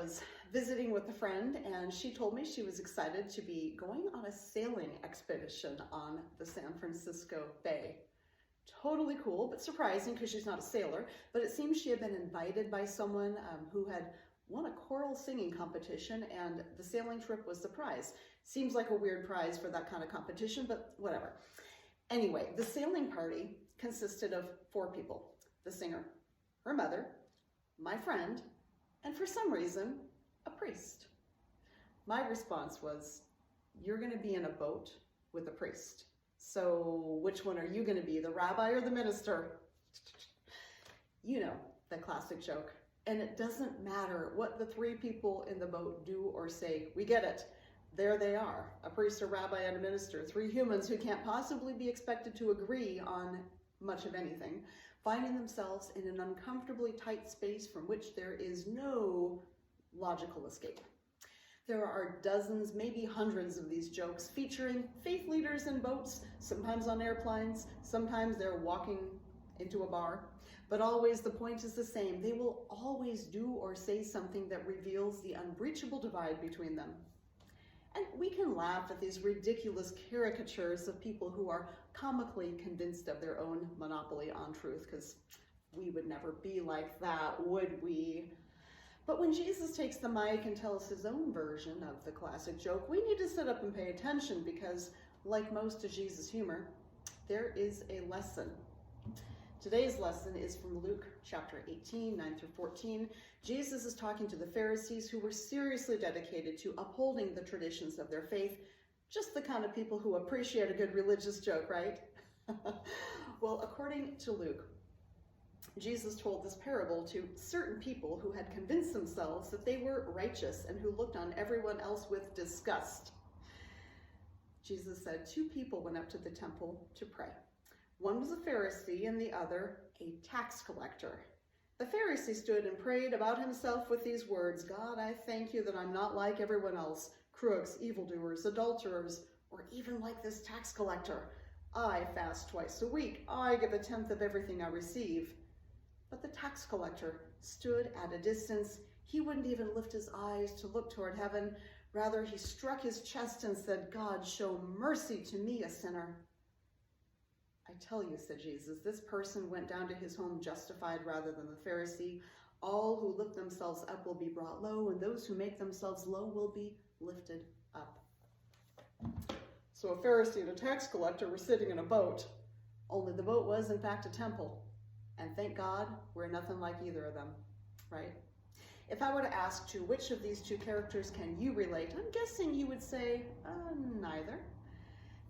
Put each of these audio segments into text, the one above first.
was visiting with a friend, and she told me she was excited to be going on a sailing expedition on the San Francisco Bay. Totally cool, but surprising because she's not a sailor, but it seems she had been invited by someone who had won a choral singing competition, and the sailing trip was the prize. Seems like a weird prize for that kind of competition, but whatever. Anyway, the sailing party consisted of 4 people: the singer, her mother, my friend, and for some reason, a priest. My response was, you're going to be in a boat with a priest. So which one are you going to be, the rabbi or the minister? You know, the classic joke. And it doesn't matter what the 3 people in the boat do or say. We get it. There they are, a priest, a rabbi, and a minister, 3 humans who can't possibly be expected to agree on much of anything, finding themselves in an uncomfortably tight space from which there is no logical escape. There are dozens, maybe hundreds of these jokes featuring faith leaders in boats, sometimes on airplanes, sometimes they're walking into a bar, but always the point is the same. They will always do or say something that reveals the unbreachable divide between them. And we can laugh at these ridiculous caricatures of people who are comically convinced of their own monopoly on truth, because we would never be like that, would we? But when Jesus takes the mic and tells his own version of the classic joke, we need to sit up and pay attention because, like most of Jesus' humor, there is a lesson. Today's lesson is from Luke chapter 18, 9 through 14. Jesus is talking to the Pharisees who were seriously dedicated to upholding the traditions of their faith, just the kind of people who appreciate a good religious joke, right? Well, according to Luke, Jesus told this parable to certain people who had convinced themselves that they were righteous and who looked on everyone else with disgust. Jesus said 2 people went up to the temple to pray. One was a Pharisee and the other a tax collector. The Pharisee stood and prayed about himself with these words, God, I thank you that I'm not like everyone else, crooks, evildoers, adulterers, or even like this tax collector. I fast twice a week. I give 1/10 of everything I receive. But the tax collector stood at a distance. He wouldn't even lift his eyes to look toward heaven. Rather, he struck his chest and said, God, show mercy to me, a sinner. I tell you, said Jesus, this person went down to his home justified rather than the Pharisee. All who lift themselves up will be brought low, and those who make themselves low will be lifted up. So a Pharisee and a tax collector were sitting in a boat, only the boat was in fact a temple. And thank God we're nothing like either of them, right? If I were to ask to which of these 2 characters can you relate, I'm guessing you would say neither.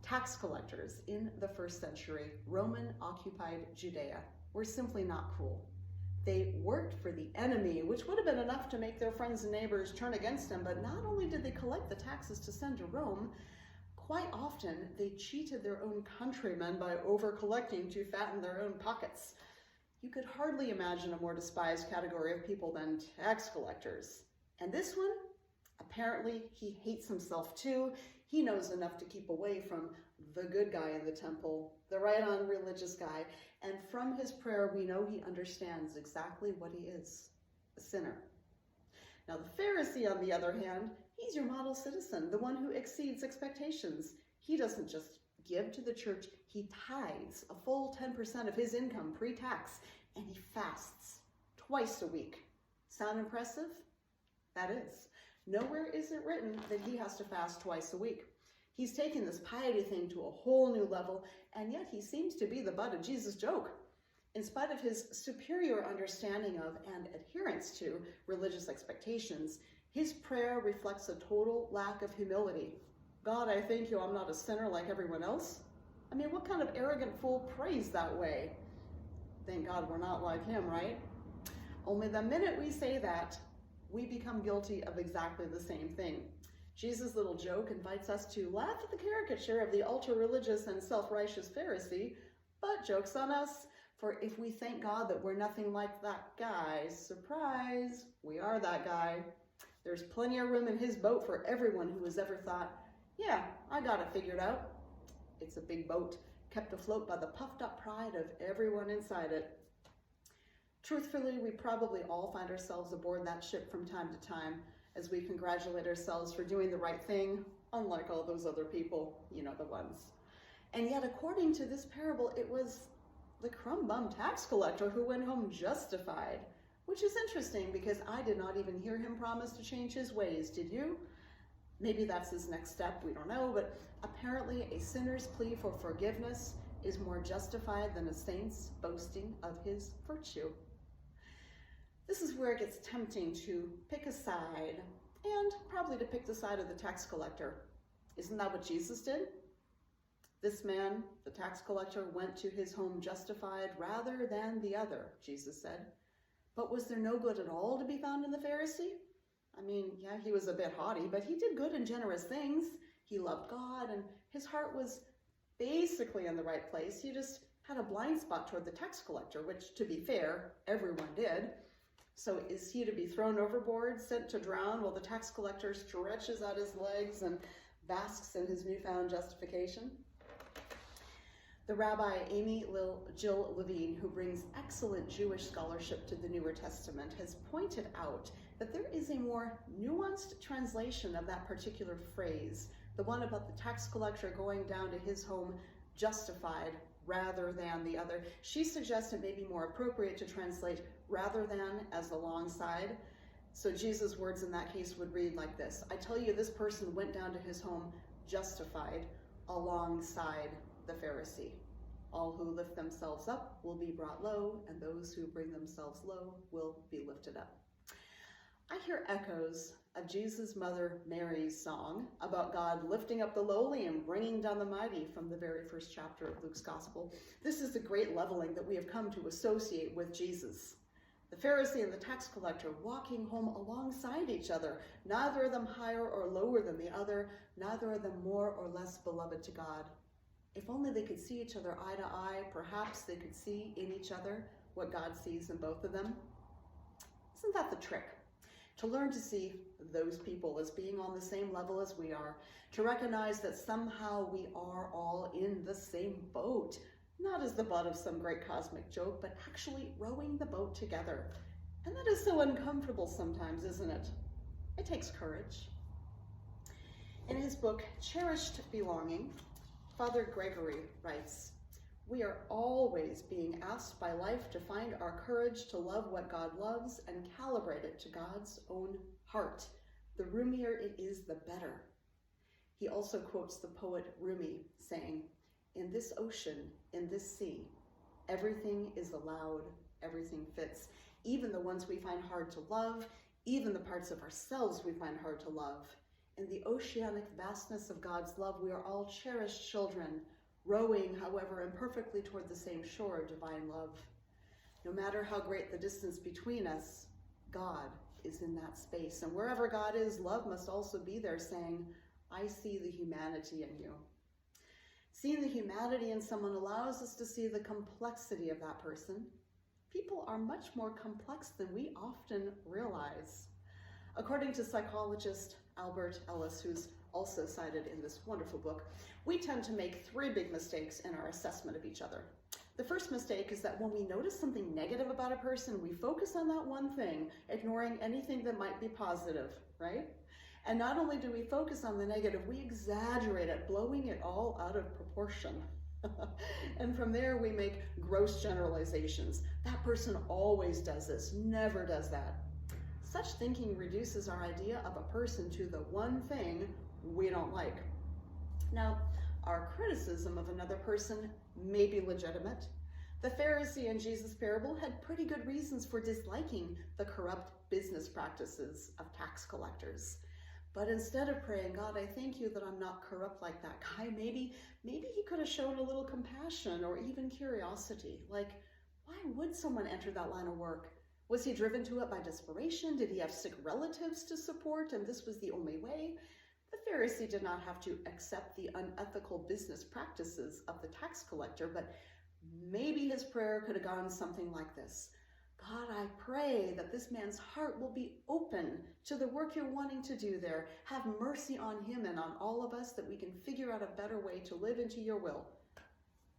Tax collectors in the 1st century Roman-occupied Judea were simply not cool. They worked for the enemy, which would have been enough to make their friends and neighbors turn against them, but not only did they collect the taxes to send to Rome, quite often they cheated their own countrymen by over-collecting to fatten their own pockets. You could hardly imagine a more despised category of people than tax collectors. And this one, apparently he hates himself too. He knows enough to keep away from the good guy in the temple, the right-on religious guy. And from his prayer, we know he understands exactly what he is, a sinner. Now the Pharisee, on the other hand, he's your model citizen, the one who exceeds expectations. He doesn't just give to the church, he tithes a full 10% of his income pre-tax, and he fasts twice a week. Sound impressive? That is. Nowhere is it written that he has to fast twice a week. He's taken this piety thing to a whole new level, and yet he seems to be the butt of Jesus' joke. In spite of his superior understanding of and adherence to religious expectations, his prayer reflects a total lack of humility. God, I thank you I'm not a sinner like everyone else. I mean, what kind of arrogant fool prays that way? Thank God we're not like him, right? Only the minute we say that, we become guilty of exactly the same thing. Jesus' little joke invites us to laugh at the caricature of the ultra-religious and self-righteous Pharisee, but jokes on us. For if we thank God that we're nothing like that guy, surprise, we are that guy. There's plenty of room in his boat for everyone who has ever thought, yeah, I got it figured out. It's a big boat, kept afloat by the puffed up pride of everyone inside it. Truthfully, we probably all find ourselves aboard that ship from time to time as we congratulate ourselves for doing the right thing, unlike all those other people, you know, the ones. And yet, according to this parable, it was the crumb-bum tax collector who went home justified, which is interesting because I did not even hear him promise to change his ways, did you? Maybe that's his next step, we don't know, but apparently a sinner's plea for forgiveness is more justified than a saint's boasting of his virtue. This is where it gets tempting to pick a side, and probably to pick the side of the tax collector. Isn't that what Jesus did? This man, the tax collector, went to his home justified rather than the other, Jesus said. But was there no good at all to be found in the Pharisee? I mean, yeah, he was a bit haughty, but he did good and generous things. He loved God, and his heart was basically in the right place. He just had a blind spot toward the tax collector, which, to be fair, everyone did. So is he to be thrown overboard, sent to drown, while the tax collector stretches out his legs and basks in his newfound justification? The Rabbi Amy Jill Levine, who brings excellent Jewish scholarship to the Newer Testament, has pointed out that there is a more nuanced translation of that particular phrase, the one about the tax collector going down to his home justified rather than the other. She suggests it may be more appropriate to translate rather than as alongside. So Jesus' words in that case would read like this: I tell you, this person went down to his home justified alongside the Pharisee. All who lift themselves up will be brought low, and those who bring themselves low will be lifted up. I hear echoes of Jesus' mother Mary's song about God lifting up the lowly and bringing down the mighty from the very first chapter of Luke's Gospel. This is the great leveling that we have come to associate with Jesus. The Pharisee and the tax collector walking home alongside each other, neither of them higher or lower than the other, neither of them more or less beloved to God. If only they could see each other eye to eye, perhaps they could see in each other what God sees in both of them. Isn't that the trick? To learn to see those people as being on the same level as we are, to recognize that somehow we are all in the same boat, not as the butt of some great cosmic joke, but actually rowing the boat together. And that is so uncomfortable sometimes, isn't it? It takes courage. In his book, Cherished Belonging, Father Gregory writes, we are always being asked by life to find our courage to love what God loves and calibrate it to God's own heart. The roomier it is, the better. He also quotes the poet Rumi, saying, in this ocean, in this sea, everything is allowed, everything fits, even the ones we find hard to love, even the parts of ourselves we find hard to love. In the oceanic vastness of God's love, we are all cherished children, rowing, however imperfectly, toward the same shore of divine love. No matter how great the distance between us, God is in that space. And wherever God is, love must also be there, saying, I see the humanity in you. Seeing the humanity in someone allows us to see the complexity of that person. People are much more complex than we often realize. According to psychologist Albert Ellis, who's also cited in this wonderful book, we tend to make three big mistakes in our assessment of each other. The first mistake is that when we notice something negative about a person, we focus on that one thing, ignoring anything that might be positive, right? And not only do we focus on the negative, we exaggerate it, blowing it all out of proportion. And from there, we make gross generalizations. That person always does this, never does that. Such thinking reduces our idea of a person to the one thing we don't like. Now, our criticism of another person may be legitimate. The Pharisee in Jesus' parable had pretty good reasons for disliking the corrupt business practices of tax collectors. But instead of praying, God, I thank you that I'm not corrupt like that guy, maybe he could have shown a little compassion or even curiosity. Like, why would someone enter that line of work? Was he driven to it by desperation? Did he have sick relatives to support and this was the only way? The Pharisee did not have to accept the unethical business practices of the tax collector, but maybe his prayer could have gone something like this. God, I pray that this man's heart will be open to the work you're wanting to do there. Have mercy on him and on all of us, that we can figure out a better way to live into your will.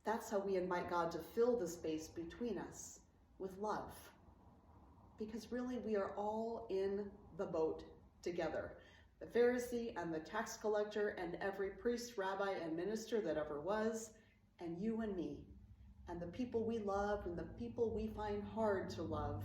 That's how we invite God to fill the space between us with love. because really we are all in the boat together. The Pharisee and the tax collector and every priest, rabbi, and minister that ever was, and you and me, and the people we love and the people we find hard to love.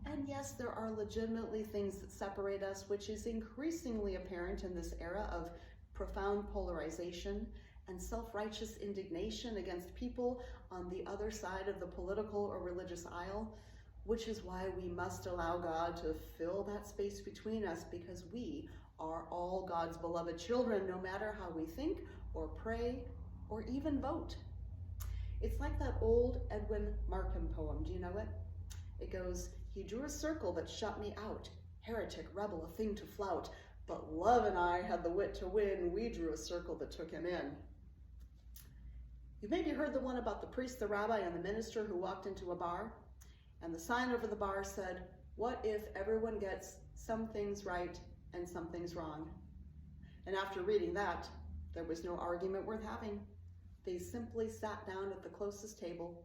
And yes, there are legitimately things that separate us, which is increasingly apparent in this era of profound polarization and self-righteous indignation against people on the other side of the political or religious aisle, which is why we must allow God to fill that space between us, because we are all God's beloved children, no matter how we think or pray or even vote. It's like that old Edwin Markham poem. Do you know it? It goes, "He drew a circle that shut me out, heretic, rebel, a thing to flout, but love and I had the wit to win, we drew a circle that took him in." You've maybe heard the one about the priest, the rabbi, and the minister who walked into a bar, and the sign over the bar said, "What if everyone gets some things right and some things wrong?" And after reading that, there was no argument worth having. They simply sat down at the closest table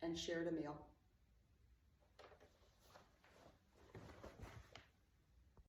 and shared a meal.